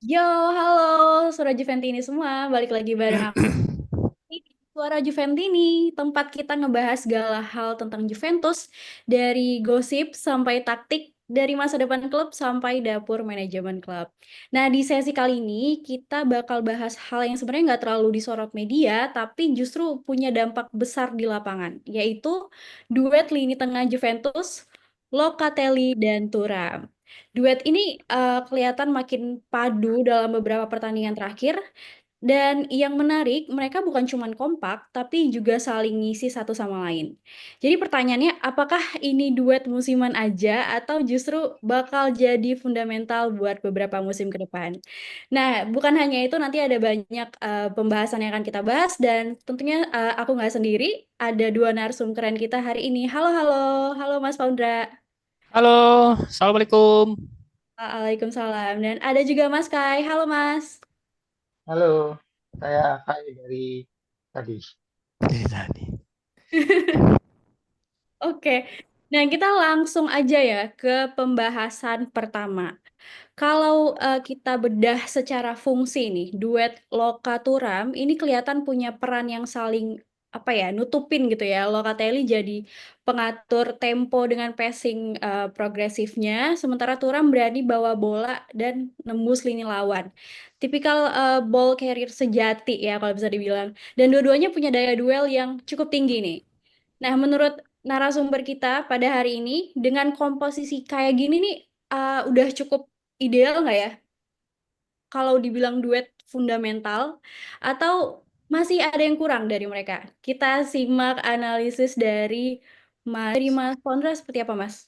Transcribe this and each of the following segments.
Yo, halo Suara Juventini semua, balik lagi bareng aku. Di Suara Juventini, tempat kita ngebahas segala hal tentang Juventus, dari gosip sampai taktik, dari masa depan klub sampai dapur manajemen klub. Nah, di sesi kali ini kita bakal bahas hal yang sebenarnya nggak terlalu disorot media, tapi justru punya dampak besar di lapangan, yaitu duet lini tengah Juventus, Locatelli dan Thuram. Duet ini kelihatan makin padu dalam beberapa pertandingan terakhir, dan yang menarik, mereka bukan cuma kompak, tapi juga saling ngisi satu sama lain. Jadi pertanyaannya, apakah ini duet musiman aja atau justru bakal jadi fundamental buat beberapa musim ke depan? Nah, bukan hanya itu, nanti ada banyak pembahasan yang akan kita bahas, dan tentunya aku nggak sendiri, ada dua narsum keren kita hari ini. Halo, halo, halo Mas Paundra. Halo, Assalamualaikum. Waalaikumsalam. Dan ada juga Mas Kai. Halo Mas. Halo, saya Kai dari tadi. Dari tadi. Oke, nah kita langsung aja ya ke pembahasan pertama. Kalau kita bedah secara fungsi nih, duet Loka Turam ini kelihatan punya peran yang saling apa ya, nutupin gitu ya. Locatelli jadi pengatur tempo dengan passing progresifnya, sementara Turam berani bawa bola dan nembus lini lawan. Tipikal ball carrier sejati ya kalau bisa dibilang. Dan dua-duanya punya daya duel yang cukup tinggi nih. Nah, menurut narasumber kita pada hari ini, dengan komposisi kayak gini nih, udah cukup ideal nggak ya? Kalau dibilang duet fundamental, atau masih ada yang kurang dari mereka? Kita simak analisis dari Mas Pondra seperti apa, Mas?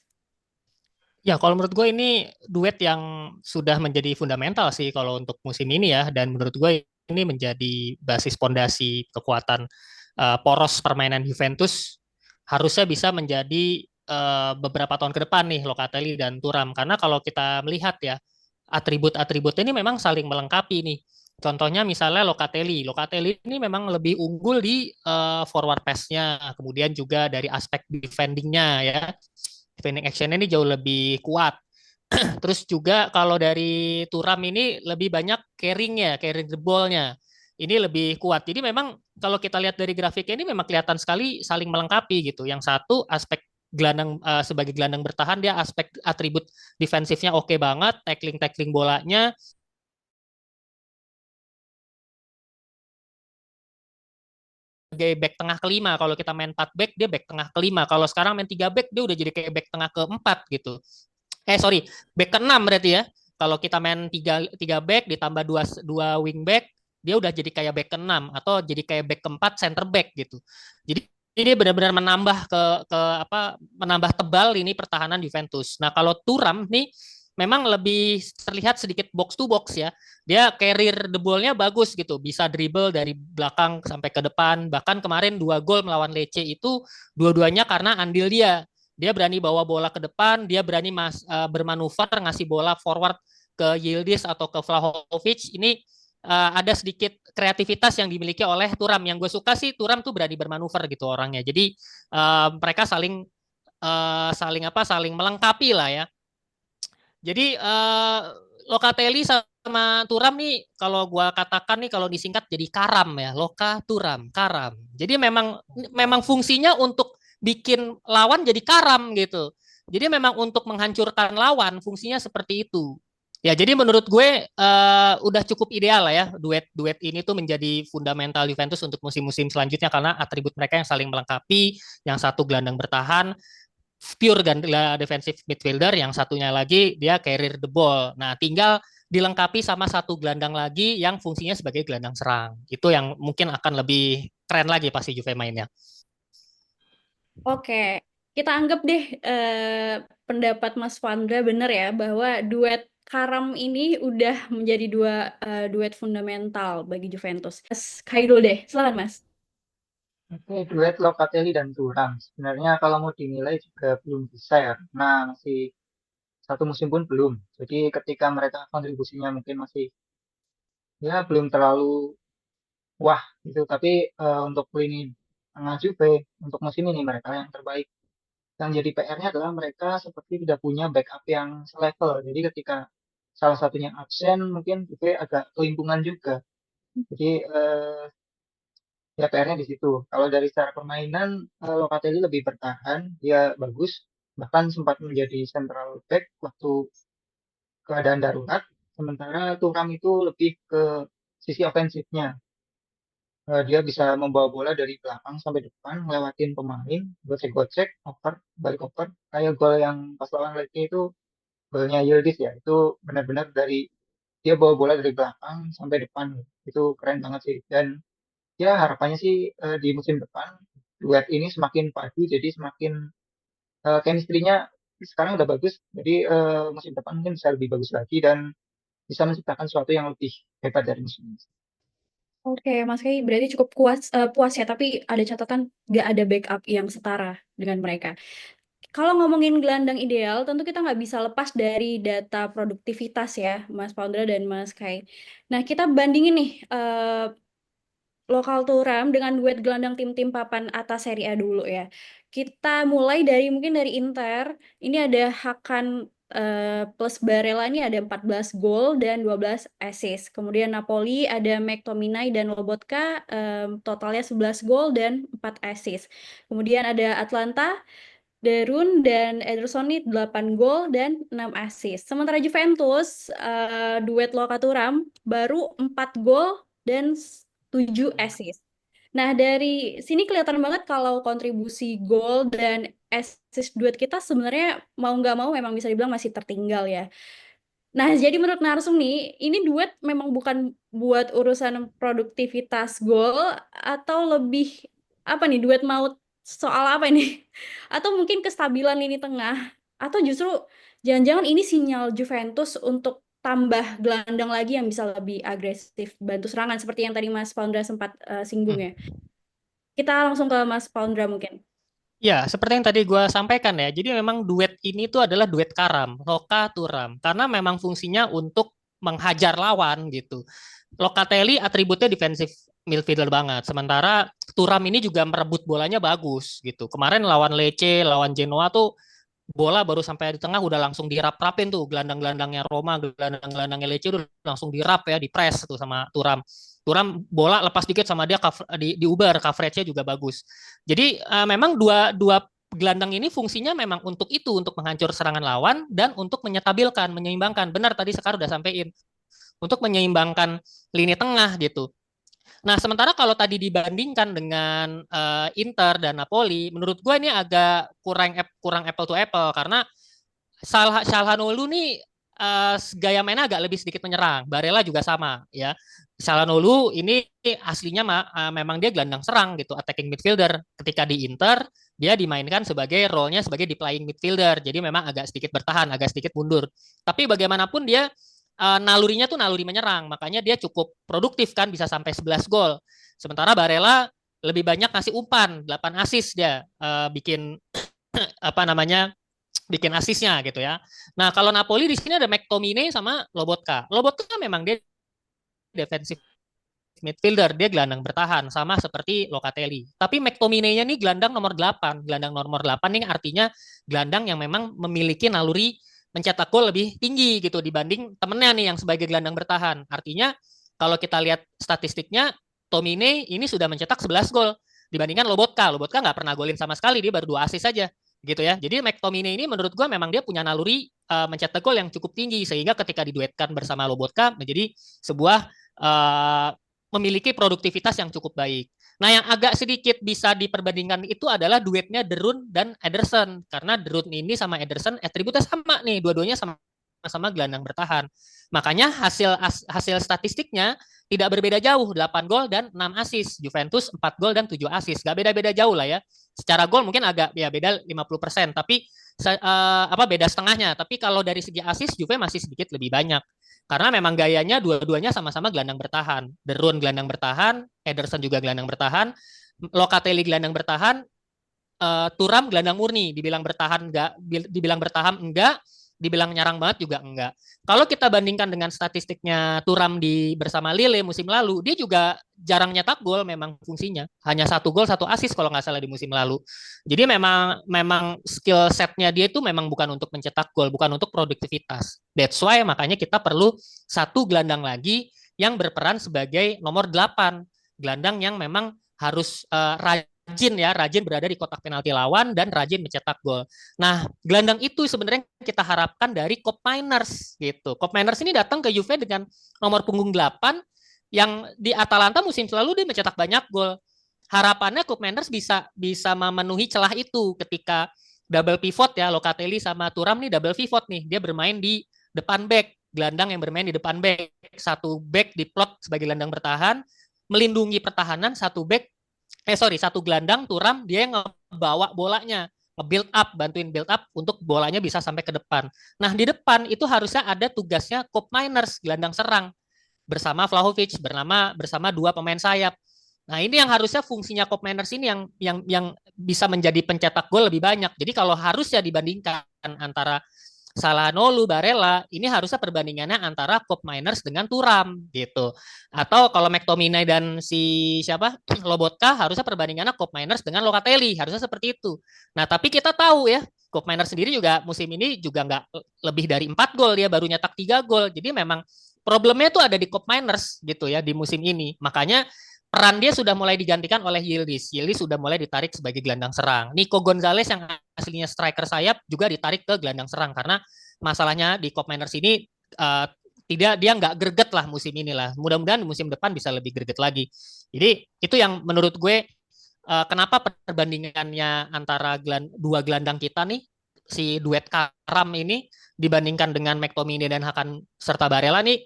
Ya, kalau menurut gue ini duet yang sudah menjadi fundamental sih kalau untuk musim ini ya. Dan menurut gue ini menjadi basis pondasi kekuatan poros permainan Juventus harusnya bisa menjadi beberapa tahun ke depan nih Locatelli dan Thuram. Karena kalau kita melihat ya atribut-atribut ini memang saling melengkapi nih. Contohnya misalnya Locatelli. Locatelli ini memang lebih unggul di forward pass-nya, kemudian juga dari aspek defending-nya ya. Defending action ini jauh lebih kuat. Terus juga kalau dari Turam ini lebih banyak carrying the ball-nya. Ini lebih kuat. Jadi memang kalau kita lihat dari grafiknya ini memang kelihatan sekali saling melengkapi gitu. Yang satu aspek gelandang sebagai gelandang bertahan dia aspek atribut defensifnya oke banget, tackling bolanya sebagai back tengah kelima. Kalau kita main 4 back dia back tengah kelima. Kalau sekarang main 3 back dia udah jadi kayak back tengah keempat gitu. Sorry, back keenam berarti ya. Kalau kita main tiga back ditambah dua dua wing back, dia udah jadi kayak back keenam atau jadi kayak back keempat center back gitu. Jadi ini benar-benar menambah tebal ini pertahanan Juventus. Nah, kalau Turam nih memang lebih terlihat sedikit box to box ya. Dia carrier the ball-nya bagus gitu, bisa dribble dari belakang sampai ke depan. Bahkan kemarin 2 gol melawan Lecce itu dua-duanya karena andil dia. Dia berani bawa bola ke depan, dia berani bermanuver ngasih bola forward ke Yildiz atau ke Vlahovic. Ini ada sedikit kreativitas yang dimiliki oleh Turam. Yang gue suka sih Turam tuh berani bermanuver gitu orangnya. Jadi mereka saling melengkapi lah ya. Jadi Locatelli sama Turam nih kalau gua katakan nih kalau disingkat jadi Karam ya, Loka Turam, Karam. Jadi memang memang fungsinya untuk bikin lawan jadi Karam gitu. Jadi memang untuk menghancurkan lawan fungsinya seperti itu. Ya, jadi menurut gue udah cukup ideal lah ya duet ini tuh menjadi fundamental Juventus untuk musim-musim selanjutnya karena atribut mereka yang saling melengkapi, yang satu gelandang bertahan, pure defensive midfielder, yang satunya lagi dia carrier the ball. Nah, tinggal dilengkapi sama satu gelandang lagi yang fungsinya sebagai gelandang serang. Itu yang mungkin akan lebih keren lagi pasti Juve mainnya. Oke, kita anggap deh pendapat Mas Vandra bener ya, bahwa duet Karam ini udah menjadi duet fundamental bagi Juventus. Mas Khairul deh, silakan Mas. Oke, duet Locatelli dan Thuram. Sebenarnya kalau mau dinilai juga belum bisa ya, karena masih satu musim pun belum. Jadi ketika mereka kontribusinya mungkin masih ya belum terlalu wah gitu. Tapi untuk lini tengah Juve untuk musim ini mereka yang terbaik. Yang jadi PR-nya adalah mereka seperti tidak punya backup yang selevel. Jadi ketika salah satunya absen, mungkin Juve agak kelimpungan juga. Jadi ya PR-nya di situ. Kalau dari secara permainan, Locatelli lebih bertahan, dia bagus, bahkan sempat menjadi central back waktu keadaan darurat. Sementara Thuram itu lebih ke sisi ofensifnya. Dia bisa membawa bola dari belakang sampai depan, ngelewatin pemain, gocek-gocek, over, balik over. Kayak gol yang pas lawan Lecce itu, golnya Yildiz ya, itu benar-benar dari dia bawa bola dari belakang sampai depan. Itu keren banget sih. Dan ya harapannya sih di musim depan duet ini semakin padu, jadi semakin chemistry-nya sekarang udah bagus. Jadi musim depan mungkin bisa lebih bagus lagi dan bisa menciptakan sesuatu yang lebih hebat dari musim ini. Oke, Mas Kay berarti cukup puas ya, tapi ada catatan nggak ada backup yang setara dengan mereka. Kalau ngomongin gelandang ideal, tentu kita nggak bisa lepas dari data produktivitas ya, Mas Paundra dan Mas Kay. Nah, kita bandingin nih lokal Thuram dengan duet gelandang tim-tim papan atas Serie A dulu ya. Kita mulai dari mungkin dari Inter, ini ada Hakan plus Barella ini ada 14 gol dan 12 assist. Kemudian Napoli ada McTominay dan Lobotka totalnya 11 gol dan 4 assist. Kemudian ada Atlanta, Darun dan Ederson ini 8 gol dan 6 assist. Sementara Juventus, duet Loka Thuram baru 4 gol dan 7 assist. Nah, dari sini kelihatan banget kalau kontribusi gol dan assist duet kita sebenarnya mau nggak mau memang bisa dibilang masih tertinggal ya. Nah, jadi menurut Narsum nih, ini duet memang bukan buat urusan produktivitas gol atau lebih apa nih duet mau soal apa ini? Atau mungkin kestabilan lini tengah atau justru jangan-jangan ini sinyal Juventus untuk tambah gelandang lagi yang bisa lebih agresif bantu serangan seperti yang tadi Mas Paundra sempat singgung Hmm. ya. Kita langsung ke Mas Paundra mungkin. Ya, seperti yang tadi gue sampaikan ya. Jadi memang duet ini tuh adalah duet karam, Loka Thuram, karena memang fungsinya untuk menghajar lawan gitu. Locatelli atributnya defensive midfielder banget, sementara Thuram ini juga merebut bolanya bagus gitu. Kemarin lawan Lecce, lawan Genoa tuh bola baru sampai di tengah udah langsung dirap-rapin tuh gelandang-gelandangnya Roma, gelandang-gelandangnya Lecce udah langsung dirap ya, di press tuh sama Thuram. Thuram bola lepas dikit sama dia di Uber, coverage-nya juga bagus. Jadi memang dua dua gelandang ini fungsinya memang untuk itu, untuk menghancur serangan lawan dan untuk menyetabilkan, menyeimbangkan. Benar tadi Sekar udah sampein, untuk menyeimbangkan lini tengah gitu. Nah, sementara kalau tadi dibandingkan dengan Inter dan Napoli, menurut gue ini agak kurang apple to apple karena Calhanoglu nih gaya mainnya agak lebih sedikit menyerang. Barella juga sama ya. Calhanoglu ini aslinya memang dia gelandang serang gitu, attacking midfielder. Ketika di Inter dia dimainkan sebagai role-nya sebagai di playing midfielder. Jadi memang agak sedikit bertahan, agak sedikit mundur. Tapi bagaimanapun dia nalurinya tuh naluri menyerang, makanya dia cukup produktif kan bisa sampai 11 gol. Sementara Barella lebih banyak ngasih umpan, 8 assist dia bikin apa namanya bikin asisnya gitu ya. Nah, kalau Napoli di sini ada McTominay sama Lobotka. Lobotka memang dia defensive midfielder, dia gelandang bertahan sama seperti Locatelli. Tapi McTominay-nya nih gelandang nomor 8. Gelandang nomor 8 nih artinya gelandang yang memang memiliki naluri mencetak gol lebih tinggi gitu dibanding temennya nih yang sebagai gelandang bertahan. Artinya kalau kita lihat statistiknya, Tomine ini sudah mencetak 11 gol dibandingkan Lobotka. Lobotka nggak pernah golin sama sekali, dia baru 2 assist saja gitu ya. Jadi McTominay ini menurut gue memang dia punya naluri mencetak gol yang cukup tinggi sehingga ketika diduetkan bersama Lobotka menjadi sebuah memiliki produktivitas yang cukup baik. Nah, yang agak sedikit bisa diperbandingkan itu adalah duetnya Derun dan Ederson. Karena Derun ini sama Ederson atributnya sama nih, dua-duanya sama gelandang bertahan. Makanya hasil statistiknya tidak berbeda jauh, 8 gol dan 6 assist. Juventus 4 gol dan 7 assist. Gak beda-beda jauh lah ya. Secara gol mungkin agak ya beda 50%, tapi beda setengahnya. Tapi kalau dari segi assist Juve masih sedikit lebih banyak. Karena memang gayanya dua-duanya sama-sama gelandang bertahan. Derun gelandang bertahan, Ederson juga gelandang bertahan, Locatelli gelandang bertahan, Thuram gelandang murni. Dibilang bertahan enggak, dibilang nyerang banget juga enggak. Kalau kita bandingkan dengan statistiknya Thuram bersama Lille musim lalu, dia juga jarang nyetak gol memang fungsinya. Hanya 1 gol 1 assist kalau nggak salah di musim lalu. Jadi memang memang skill setnya dia itu memang bukan untuk mencetak gol, bukan untuk produktivitas. That's why makanya kita perlu satu gelandang lagi yang berperan sebagai nomor 8. Gelandang yang memang harus rajin berada di kotak penalti lawan dan rajin mencetak gol. Nah, gelandang itu sebenarnya kita harapkan dari Koopmeiners gitu. Koopmeiners ini datang ke Juve dengan nomor punggung 8 yang di Atalanta musim lalu dia mencetak banyak gol. Harapannya Koopmeiners bisa memenuhi celah itu ketika double pivot ya, Locatelli sama Thuram nih double pivot nih. Dia bermain di depan back, gelandang yang bermain di depan back. Satu back diplot sebagai gelandang bertahan, melindungi pertahanan, satu gelandang Thuram dia yang ngebawa bolanya, nge-build up, bantuin build up untuk bolanya bisa sampai ke depan. Nah, di depan itu harusnya ada tugasnya Koopmeiners, gelandang serang bersama Vlahovic, bersama 2 pemain sayap. Nah, ini yang harusnya fungsinya Koopmeiners ini yang bisa menjadi pencetak gol lebih banyak. Jadi kalau harusnya dibandingkan antara Salanolu, Barella, ini harusnya perbandingannya antara Koopmeiners dengan Thuram gitu. Atau kalau McTominay dan si siapa Lobotka harusnya perbandingannya Koopmeiners dengan Locatelli, harusnya seperti itu. Nah, tapi kita tahu ya, Koopmeiners sendiri juga musim ini juga nggak lebih dari 4 gol, dia baru nyetak 3 gol. Jadi memang problemnya itu ada di Koopmeiners gitu ya di musim ini. Makanya peran dia sudah mulai digantikan oleh Yildiz. Yildiz sudah mulai ditarik sebagai gelandang serang. Nico Gonzalez yang aslinya striker sayap juga ditarik ke gelandang serang karena masalahnya di Koopmeiners ini tidak dia nggak greget lah musim ini lah. Mudah-mudahan musim depan bisa lebih greget lagi. Jadi itu yang menurut gue kenapa perbandingannya antara dua gelandang kita nih si duet Karam ini dibandingkan dengan McTominay dan Hakan serta Barella nih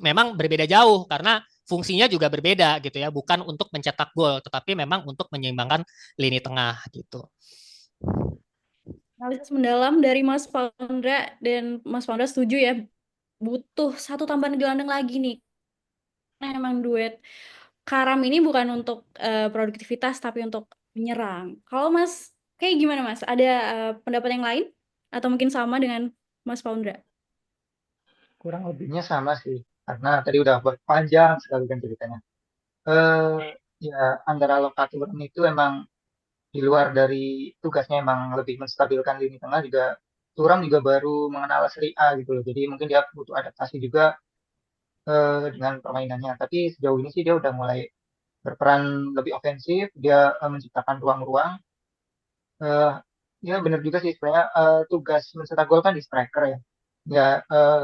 memang berbeda jauh karena fungsinya juga berbeda gitu ya, bukan untuk mencetak gol, tetapi memang untuk menyeimbangkan lini tengah gitu. Analisis mendalam dari Mas Pandra dan Mas Pandra setuju ya, butuh satu tambahan gelandang lagi nih. Nah, emang duet Karam ini bukan untuk produktivitas tapi untuk menyerang. Kalau Mas, kayak gimana Mas? Ada pendapat yang lain? Atau mungkin sama dengan Mas Pandra? Kurang lebihnya sama sih, karena tadi udah panjang sekali kan ceritanya. Ya antara Lokaturan itu emang di luar dari tugasnya emang lebih menstabilkan lini tengah juga. Thuram juga baru mengenal Serie A gitu loh, jadi mungkin dia butuh adaptasi juga dengan permainannya. Tapi sejauh ini sih dia udah mulai berperan lebih ofensif, dia menciptakan ruang-ruang. Eh, Ya benar juga sih sebenarnya tugas mencetak gol kan di striker ya. Ya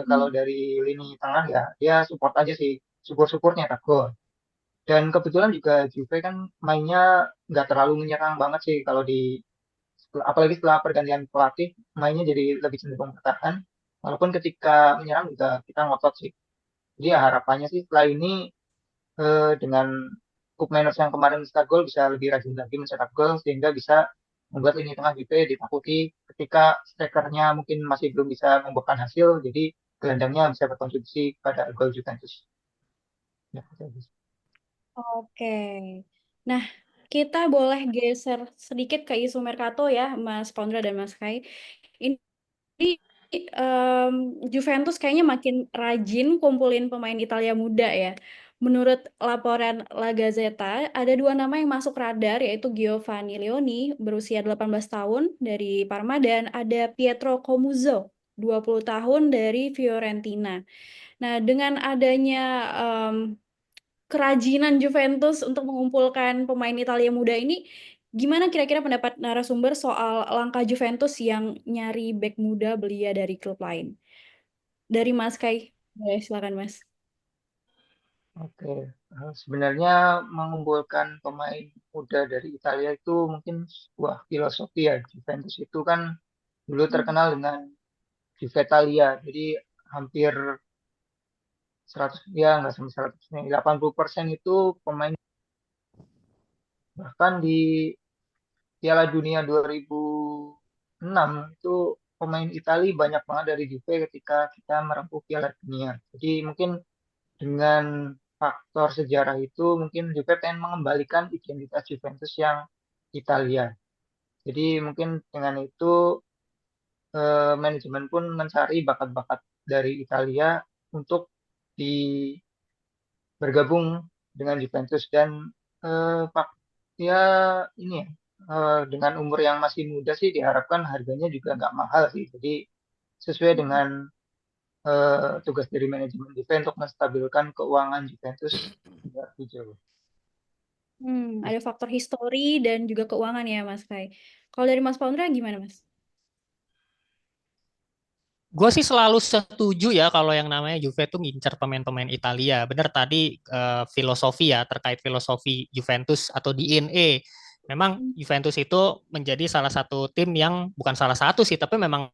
kalau dari lini tengah ya dia support aja sih, support-supportnya tak gol. Dan kebetulan juga Juve kan mainnya nggak terlalu menyerang banget sih kalau apalagi setelah pergantian pelatih mainnya jadi lebih cenderung bertahan. Walaupun ketika menyerang juga kita ngotot sih. Jadi ya harapannya sih setelah ini dengan Koopmeiners yang kemarin mencetak gol bisa lebih rajin lagi mencetak gol sehingga bisa membuat lini tengah Juve ditakuti ketika strikernya mungkin masih belum bisa membuahkan hasil, jadi gelandangnya bisa berkontribusi pada gol Juventus. Ya, itu aja sih. Oke. Nah, kita boleh geser sedikit ke isu Mercato ya, Mas Pondra dan Mas Kai. Ini Juventus kayaknya makin rajin kumpulin pemain Italia muda ya. Menurut laporan La Gazzetta, ada 2 nama yang masuk radar, yaitu Giovanni Leoni, berusia 18 tahun dari Parma, dan ada Pietro Comuzzo, 20 tahun dari Fiorentina. Nah, dengan adanya kerajinan Juventus untuk mengumpulkan pemain Italia muda ini, gimana kira-kira pendapat narasumber soal langkah Juventus yang nyari bek muda belia dari klub lain? Dari Mas Kai, boleh silakan Mas. Oke, sebenarnya mengumpulkan pemain muda dari Italia itu mungkin sebuah filosofi ya. Juventus itu kan dulu terkenal dengan Juvetalia, jadi hampir 100, ya nggak sampai 100, 80% itu pemain. Bahkan di Piala Dunia 2006 itu pemain Italia banyak banget dari Juve ketika kita merengkuh Piala Dunia. Jadi mungkin dengan faktor sejarah itu mungkin Juve pengen mengembalikan identitas Juventus yang Italia. Jadi mungkin dengan itu manajemen pun mencari bakat-bakat dari Italia untuk di bergabung dengan Juventus dan pak ya ini ya dengan umur yang masih muda sih diharapkan harganya juga nggak mahal sih. Jadi sesuai dengan tugas dari manajemen Juve untuk menstabilkan keuangan Juventus tidak hijau. Ada faktor histori dan juga keuangan ya, Mas Kai. Kalau dari Mas Paundra gimana, Mas? Gue sih selalu setuju ya kalau yang namanya Juve tuh ngincer pemain-pemain Italia. Bener tadi filosofi ya terkait filosofi Juventus atau DNA. Memang Hmm. Juventus itu menjadi salah satu tim yang bukan salah satu sih, tapi memang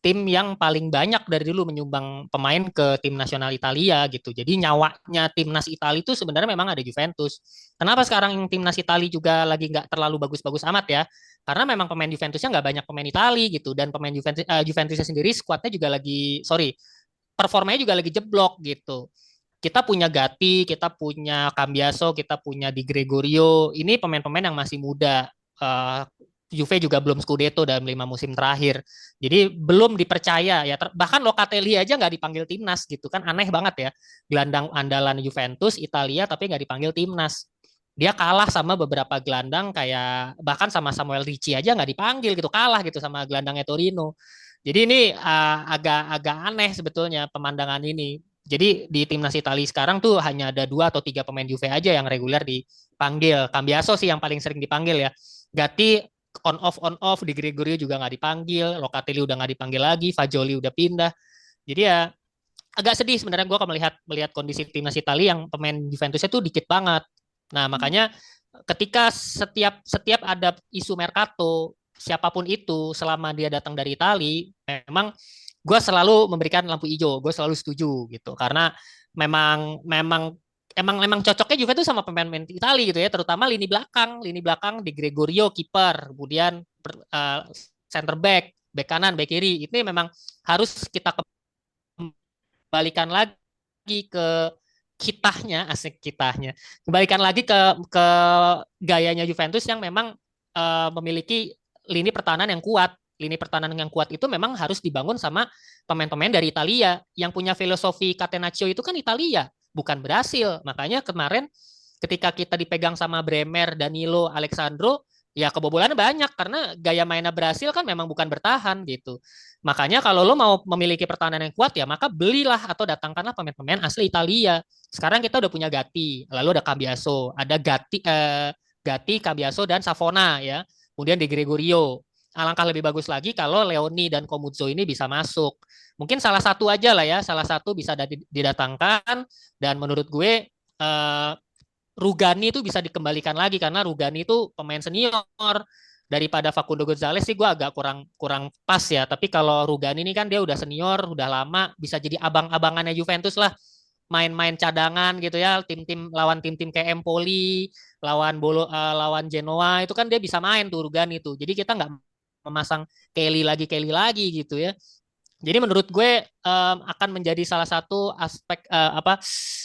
tim yang paling banyak dari dulu menyumbang pemain ke tim nasional Italia gitu. Jadi nyawanya timnas Italia itu sebenarnya memang ada Juventus. Kenapa sekarang timnas Italia juga lagi nggak terlalu bagus-bagus amat ya? Karena memang pemain Juventusnya nggak banyak pemain Italia gitu dan pemain Juventusnya sendiri skuadnya juga lagi sorry performanya juga lagi jeblok gitu. Kita punya Gatti, kita punya Cambiaso, kita punya Di Gregorio. Ini pemain-pemain yang masih muda. Uh, Juve juga belum Scudetto dalam 5 musim terakhir. Jadi belum dipercaya ya. Bahkan Locatelli aja nggak dipanggil timnas gitu kan aneh banget ya. Gelandang andalan Juventus, Italia tapi nggak dipanggil timnas. Dia kalah sama beberapa gelandang kayak bahkan sama Samuel Ricci aja nggak dipanggil gitu kalah gitu sama gelandangnya Torino. Jadi ini agak-agak aneh sebetulnya pemandangan ini. Jadi di timnas Italia sekarang tuh hanya ada 2 atau 3 pemain Juve aja yang reguler dipanggil. Cambiaso sih yang paling sering dipanggil ya. Gatti on off, Di Gregorio juga nggak dipanggil, Locatelli udah nggak dipanggil lagi, Fagioli udah pindah. Jadi ya agak sedih sebenarnya gue melihat melihat kondisi timnas Italia yang pemain Juventusnya tuh dikit banget. Nah makanya ketika setiap setiap ada isu Mercato siapapun itu selama dia datang dari Italia, memang gue selalu memberikan lampu hijau, gue selalu setuju gitu karena memang memang emang cocoknya Juventus sama pemain-pemain Italia gitu ya, terutama lini belakang di Gregorio kiper, kemudian center back, back kanan, back kiri, ini memang harus kita kembalikan lagi ke kitahnya, asik kitahnya. Kembalikan lagi ke gayanya Juventus yang memang memiliki lini pertahanan yang kuat. Lini pertahanan yang kuat itu memang harus dibangun sama pemain-pemain dari Italia yang punya filosofi Catenaccio itu kan Italia, bukan Brasil. Makanya kemarin ketika kita dipegang sama Bremer, Danilo, Alexandro, ya kebobolannya banyak karena gaya mainnya Brasil kan memang bukan bertahan gitu. Makanya kalau lo mau memiliki pertahanan yang kuat ya maka belilah atau datangkanlah pemain-pemain asli Italia. Sekarang kita udah punya Gatti, lalu ada Cambiaso, ada Gatti, Cambiaso dan Savona ya. Kemudian di Gregorio. Alangkah lebih bagus lagi kalau Leoni dan Komuzzo ini bisa masuk. Mungkin salah satu aja lah ya, salah satu bisa didatangkan dan menurut gue Rugani itu bisa dikembalikan lagi karena Rugani itu pemain senior daripada Facundo Gonzalez sih gue agak kurang kurang pas ya. Tapi kalau Rugani ini kan dia udah senior, udah lama, bisa jadi abang-abangannya Juventus lah. Main-main cadangan gitu ya, tim-tim kayak Empoli, lawan Genoa itu kan dia bisa main tuh Rugani itu. Jadi kita nggak memasang Kelly lagi gitu ya. Jadi menurut gue akan menjadi salah satu aspek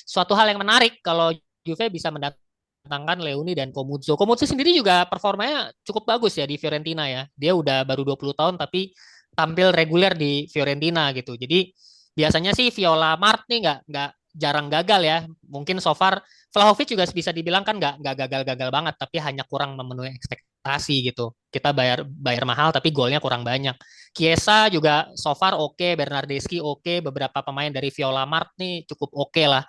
suatu hal yang menarik kalau Juve bisa mendatangkan Leoni dan Komuzzo. Komuzzo sendiri juga performanya cukup bagus ya di Fiorentina ya. Dia udah baru 20 tahun tapi tampil reguler di Fiorentina gitu. Jadi biasanya sih Viola Mart nih nggak jarang gagal ya. Mungkin so far Vlahovic juga bisa dibilang kan nggak gagal-gagal banget tapi hanya kurang memenuhi ekspektasi gitu. Kita bayar bayar mahal tapi golnya kurang banyak. Chiesa juga so far oke, Bernardeschi oke, beberapa pemain dari Viola Mart nih cukup oke lah.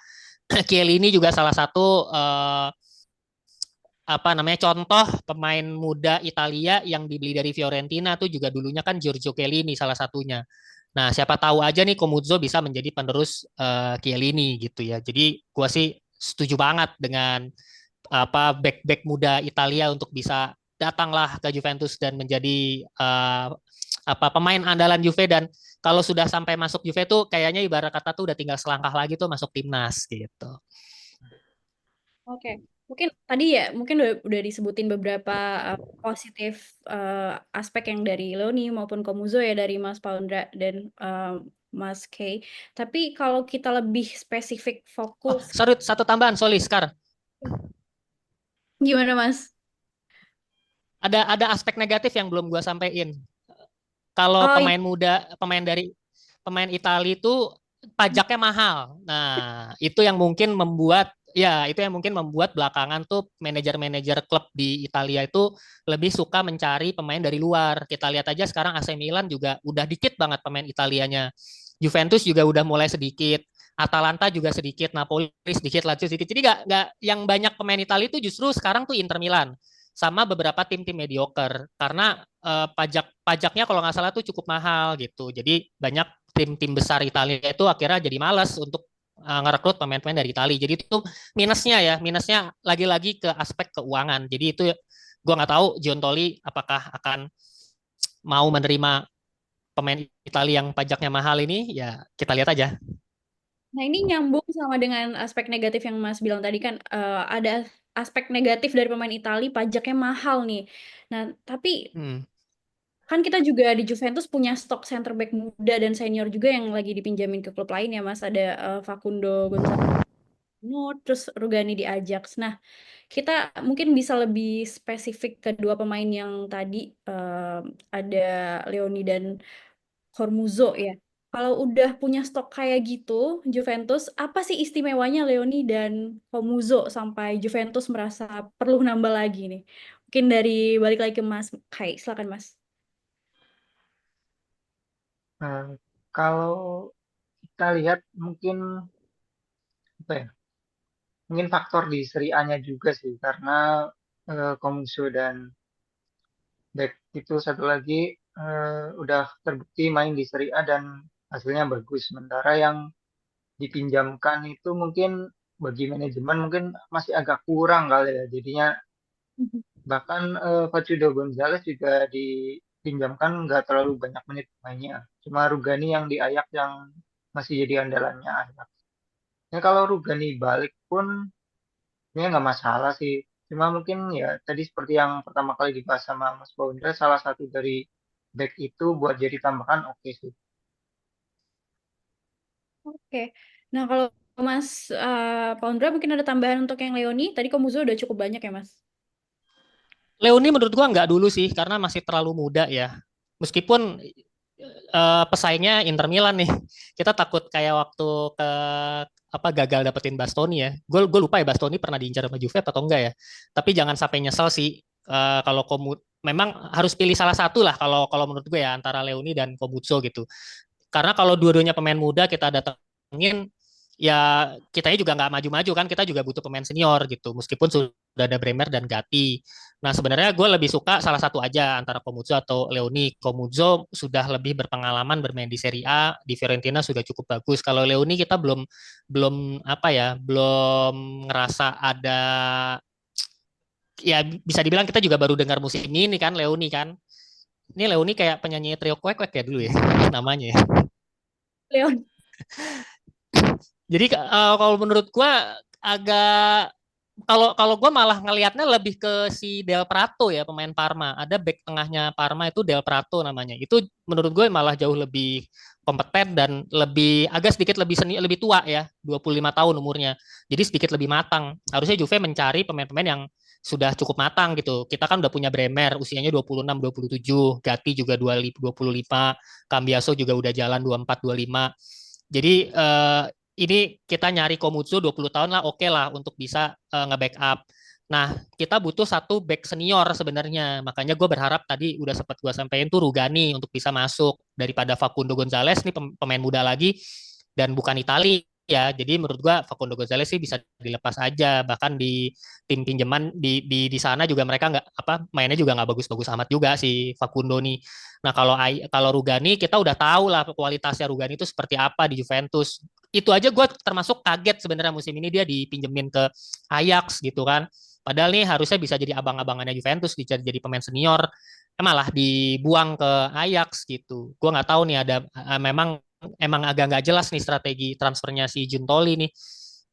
Chiellini juga salah satu apa namanya contoh pemain muda Italia yang dibeli dari Fiorentina tuh juga dulunya kan Giorgio Chiellini salah satunya. Nah, siapa tahu aja nih Komuzzo bisa menjadi penerus Chiellini gitu ya. Jadi gua sih setuju banget dengan apa back-back muda Italia untuk bisa datanglah ke Juventus dan menjadi apa pemain andalan Juve dan kalau sudah sampai masuk Juve tuh kayaknya ibarat kata tuh udah tinggal selangkah lagi tuh masuk timnas gitu. Oke, mungkin tadi ya, mungkin udah disebutin beberapa positif aspek yang dari Leoni maupun Komuzo ya dari Mas Paundra dan Mas Kay. Tapi kalau kita lebih spesifik Oh, fokus, sorry, satu tambahan, Soliskar. gimana Mas? Ada aspek negatif yang belum gua sampaikan. kalau Oh, pemain muda, pemain Italia itu pajaknya mahal. Nah, itu yang mungkin membuat belakangan tuh manajer-manajer klub di Italia itu lebih suka mencari pemain dari luar. Kita lihat aja sekarang AC Milan juga udah dikit banget pemain Italianya. Juventus juga udah mulai sedikit. Atalanta juga sedikit, Napoli sedikit, Lazio sedikit. Jadi nggak yang banyak pemain Italia itu justru sekarang tuh Inter Milan sama beberapa tim-tim mediocre karena pajaknya kalau nggak salah tuh cukup mahal gitu. Jadi banyak tim-tim besar Italia itu akhirnya jadi malas untuk ngerekrut pemain-pemain dari Italia. Jadi itu minusnya lagi-lagi ke aspek keuangan. Jadi itu gue nggak tahu Giuntoli apakah akan mau menerima pemain Italia yang pajaknya mahal ini. Ya kita lihat aja. nah ini nyambung sama dengan aspek negatif yang Mas bilang tadi kan, ada aspek negatif dari pemain Italia pajaknya mahal nih. Nah, tapi Hmm. kan kita juga di Juventus punya stok center back muda dan senior juga yang lagi dipinjamin ke klub lain ya Mas. Ada Facundo Gonzalo, terus Rugani di Ajax. Nah, kita mungkin bisa lebih spesifik ke dua pemain yang tadi, ada Leoni dan Cormuzo ya. Kalau udah punya stok kayak gitu, Juventus, apa sih istimewanya Leoni dan Cormuzo sampai Juventus merasa perlu nambah lagi nih? Mungkin dari balik lagi ke Mas Kai, silakan Mas. Nah, kalau kita lihat mungkin apa ya? Mungkin faktor di Serie A-nya juga sih karena Komso dan back itu satu lagi udah terbukti main di Serie A dan hasilnya bagus. Sementara yang dipinjamkan itu mungkin bagi manajemen mungkin masih agak kurang kali ya. Jadinya bahkan Facundo Gonzalez juga dipinjamkan nggak terlalu banyak menit mainnya. Cuma Rugani yang di Ajax yang masih jadi andalannya Ajax. Ya kalau Rugani balik pun ini nggak masalah sih. Cuma mungkin ya tadi seperti yang pertama kali dibahas sama Mas Paundra, salah satu dari back itu buat jadi tambahan oke sih. Oke. Nah, kalau Mas Paundra mungkin ada tambahan untuk yang Leoni. Tadi Komuzo udah cukup banyak ya, Mas? Leoni menurut gua nggak dulu sih karena masih terlalu muda ya. Meskipun pesaingnya Inter Milan nih. Kita takut kayak waktu ke apa gagal dapetin Bastoni ya. Gue lupa ya Bastoni pernah diincar sama Juve atau enggak ya. Tapi jangan sampai nyesel sih. Kalau memang harus pilih salah satu lah kalau kalau menurut gue ya antara Leoni dan Komuzzo gitu. Karena kalau dua-duanya pemain muda kita datengin ya kitanya juga nggak maju-maju kan, kita juga butuh pemain senior gitu meskipun sudah ada Bremer dan Gatti. Nah sebenarnya gue lebih suka salah satu aja antara Komuzzo atau Leoni. Komuzzo sudah lebih berpengalaman bermain di Serie A, di Fiorentina sudah cukup bagus. Kalau Leoni kita belum belum apa ya, belum ngerasa ada, ya bisa dibilang kita juga baru dengar musim ini kan Leoni kan. Ini Leoni kayak penyanyi trio kuek kuek ya dulu ya namanya ya. Leoni. Jadi kalau menurut gua agak, kalau kalau gue malah ngelihatnya lebih ke si Del Prato ya, pemain Parma. Ada back tengahnya Parma itu Del Prato namanya. Itu menurut gue malah jauh lebih kompeten dan agak sedikit lebih lebih tua ya, 25 tahun umurnya. Jadi sedikit lebih matang. Harusnya Juve mencari pemain-pemain yang sudah cukup matang gitu. Kita kan udah punya Bremer usianya 26, 27, Gatti juga 25, Cambiaso juga udah jalan 24, 25. Jadi ini kita nyari Komutsu 20 tahun lah, oke lah untuk bisa nge-backup. Nah, kita butuh satu back senior sebenarnya. Makanya gue berharap tadi udah sempat gue sampaikan tuh Rugani untuk bisa masuk daripada Facundo Gonzalez nih pemain muda lagi dan bukan Itali ya. Jadi menurut gue Facundo Gonzalez sih bisa dilepas aja. Bahkan di tim pinjaman di sana juga mereka nggak apa mainnya juga nggak bagus-bagus amat juga si Facundo nih. Nah kalau Rugani kita udah tahu lah kualitasnya Rugani itu seperti apa di Juventus. Itu aja gue termasuk kaget sebenarnya musim ini dia dipinjemin ke Ajax gitu kan. Padahal nih harusnya bisa jadi abang-abangannya Juventus, jadi pemain senior, malah dibuang ke Ajax gitu. Gue nggak tahu nih ada memang emang agak nggak jelas nih strategi transfernya si Juntoli nih.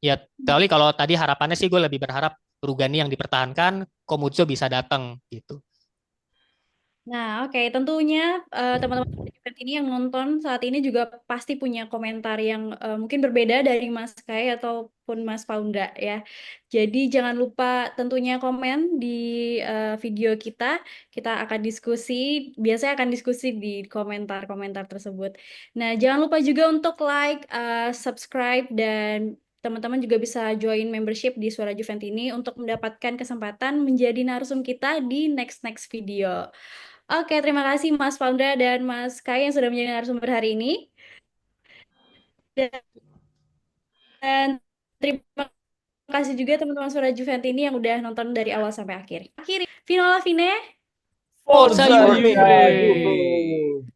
Ya, kali kalau tadi harapannya sih gue lebih berharap Rugani yang dipertahankan, Komuzzo bisa datang gitu. Nah, oke, tentunya teman-teman event ini yang nonton saat ini juga pasti punya komentar yang mungkin berbeda dari Mas Kai ataupun Mas Paunda ya. Jadi jangan lupa tentunya komen di video kita. Kita akan diskusi, biasanya akan diskusi di komentar-komentar tersebut. Nah, jangan lupa juga untuk like, subscribe, dan teman-teman juga bisa join membership di Suara Juventini untuk mendapatkan kesempatan menjadi narsum kita di next video. Oke, terima kasih Mas Paunda dan Mas Kai yang sudah menjadi narasumber hari ini. Dan terima kasih juga teman-teman Suara Juventini yang udah nonton dari awal sampai akhir. Finola Fine. Forza Forza Juve! Juve!